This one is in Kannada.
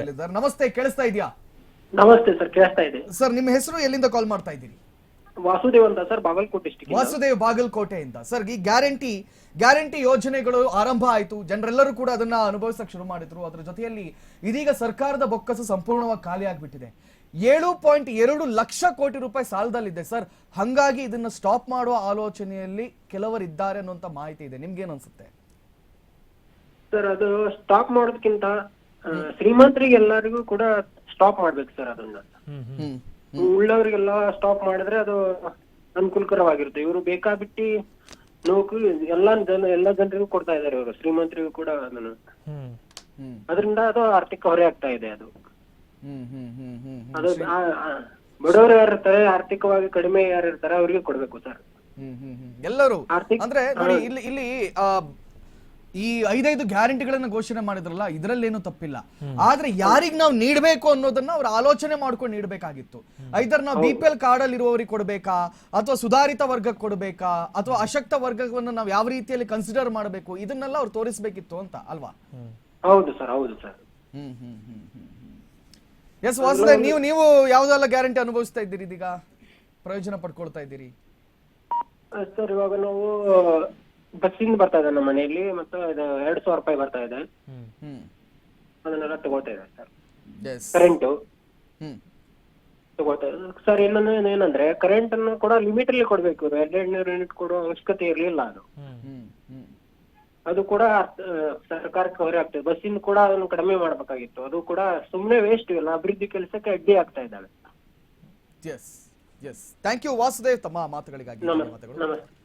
ಹೇಳಿದ್ದಾರೆ. ನಮಸ್ತೆ, ಕೇಳಿಸ್ತಾ ಇದೆಯಾ? ನಮಸ್ತೆ ಸರ್, ಕೇಳಿಸ್ತಾ ಇದೆ ಸರ್. ನಿಮ್ಮ ಹೆಸರು, ಎಲ್ಲಿಂದ ಕಾಲ್ ಮಾಡ್ತಾ ಇದ್ದೀರಿ? ವಾಸುದೇವ್ ಅಂತ ಸರ್, ಬಾಗಲಕೋಟೆ ಡಿಸ್ಟ್ರಿಕ್ಟ್. ವಾಸುದೇವ್, ಬಾಗಲಕೋಟೆಯಿಂದ. ಸರ್, ಈ ಗ್ಯಾರಂಟಿ ಯೋಜನೆಗಳು ಆರಂಭ ಆಯ್ತು, ಜನರೆಲ್ಲರೂ ಕೂಡ ಅದನ್ನ ಅನುಭವಿಸಕ್ಕೆ ಶುರು ಮಾಡಿದ್ರು. ಅದರ ಜೊತೆಯಲ್ಲಿ ಇದೀಗ ಸರ್ಕಾರದ ಬೊಕ್ಕಸ ಸಂಪೂರ್ಣವಾಗಿ ಖಾಲಿ ಆಗ್ಬಿಟ್ಟಿದೆ. 7.2 ಲಕ್ಷ ಕೋಟಿ ರೂಪಾಯಿ ಸಾಲದಲ್ಲಿದೆ ಸರ್. ಹಂಗಾಗಿ ಇದನ್ನ ಸ್ಟಾಪ್ ಮಾಡುವ ಆಲೋಚನೆಯಲ್ಲಿ ಕೆಲವರಿದ್ದಾರೆ ಅನ್ನುವಂತ ಮಾಹಿತಿ ಇದೆ. ನಿಮ್ಗೇನ್ ಅನ್ಸುತ್ತೆ ಸರ್? ಅದು ಸ್ಟಾಪ್ ಮಾಡೋದಕ್ಕಿಂತ ಶ್ರೀಮಂತರಿಗೆ ಎಲ್ಲರಿಗೂ ಕೂಡ ಸ್ಟಾಪ್ ಮಾಡ್ಬೇಕು ಸರ್. ಅದನ್ನ ಉಳ್ಳವರಿಗೆಲ್ಲ ಸ್ಟಾಪ್ ಮಾಡಿದ್ರೆ ಅದು ಅನುಕೂಲಕರವಾಗಿರುತ್ತೆ. ಇವರು ಬೇಕಾಬಿಟ್ಟಿ ನೌಕರಿ ಎಲ್ಲ ಜನರಿಗೂ ಕೊಡ್ತಾ ಇದ್ದಾರೆ ಇವರು, ಶ್ರೀಮಂತರಿಗೂ ಕೂಡ ಅದನ್ನು. ಅದರಿಂದ ಅದು ಆರ್ಥಿಕ ಹೊರೆ ಆಗ್ತಾ ಇದೆ. ಅದು ಬಡವರು ಯಾರು ಇರ್ತಾರೆ, ಆರ್ಥಿಕವಾಗಿ ಕಡಿಮೆ ಯಾರು ಇರ್ತಾರೆ, ಅವ್ರಿಗೆ ಕೊಡ್ಬೇಕು ಸರ್ ಎಲ್ಲರೂ. ಅಂದ್ರೆ ನೋಡಿ, ಇಲ್ಲಿ ಈ 5 ಗ್ಯಾರಂಟಿಗಳನ್ನ ಘೋಷಣೆ ಮಾಡಿದ್ರಲ್ಲ, ಇದರಲ್ಲೇನು ತಪ್ಪಿಲ್ಲ. ಆದ್ರೆ ಯಾರಿಗ್ ನಾವು ನೀಡಬೇಕು ಅನ್ನೋದನ್ನ ಅವ್ರು ಆಲೋಚನೆ ಮಾಡ್ಕೊಂಡು ನೀಡಬೇಕಾಗಿತ್ತು. ಐದರ್ ನಾವು BPL ಕಾರ್ಡ್ ಅಲ್ಲಿ ಇರುವವರಿಗೆ ಕೊಡ್ಬೇಕಾ, ಅಥವಾ ಸುಧಾರಿತ ವರ್ಗಕ್ಕೆ ಕೊಡ್ಬೇಕಾ, ಅಥವಾ ಅಶಕ್ತ ವರ್ಗವನ್ನು ನಾವು ಯಾವ ರೀತಿಯಲ್ಲಿ ಕನ್ಸಿಡರ್ ಮಾಡಬೇಕು, ಇದನ್ನೆಲ್ಲ ಅವ್ರು ತೋರಿಸ್ಬೇಕಿತ್ತು ಅಂತ ಅಲ್ವಾ? ಹೌದು ಸರ್, ಹೌದು ಸರ್. ಎಸ್ ವಾಸುದೇವ್, ನೀವು ಯಾವ್ದೆಲ್ಲ ಗ್ಯಾರಂಟಿ ಅನುಭವಿಸ್ತಾ ಇದ್ದೀರಿ, ಇದೀಗ ಪ್ರಯೋಜನ ಪಡ್ಕೊಳ್ತಾ ಇದ್ದೀರಿ? ಸರ್, ಇವಾಗ ನಾವು ಬಸ್ಸಿಂದ ಬರ್ತಾ ಇದೆ ನಮ್ಮ ಮನೆಯಲ್ಲಿ, ಮತ್ತೆ 2,000 ರೂಪಾಯಿ ಬರ್ತಾ ಇದೆ. ಅದನ್ನೆಲ್ಲ ತಗೋತಾ ಇದೆ ಸರ್. ಕರೆಂಟ್ ತಗೋತಾ ಇದೆ ಸರ್. ಏನಂದ್ರೆ ಕರೆಂಟ್ ಅನ್ನು ಕೂಡ ಲಿಮಿಟ್ ಅಲ್ಲಿ ಕೊಡ್ಬೇಕು. 200 ಯೂನಿಟ್ ಕೊಡೋ ಅವಶ್ಯಕತೆ ಇರ್ಲಿಲ್ಲ. ಅದು ಕೂಡ ಸರ್ಕಾರಕ್ಕೆ ಹೊರೆ ಆಗ್ತದೆ. ಬಸ್ಸಿಂದ ಕೂಡ ಅದನ್ನು ಕಡಿಮೆ ಮಾಡ್ಬೇಕಾಗಿತ್ತು. ಅದು ಕೂಡ ಸುಮ್ನೆ ವೇಸ್ಟ್ ಇಲ್ಲ, ಅಭಿವೃದ್ಧಿ ಕೆಲಸಕ್ಕೆ ಅಡ್ಡಿ ಆಗ್ತಾ ಇದ್ದಾವೆ. ಥ್ಯಾಂಕ್ ಯು ವಾಸುದೇವ್, ತಮ್ಮ ಮಾತುಗಳಿಗಾಗಿ. ನಮಸ್ತೆ.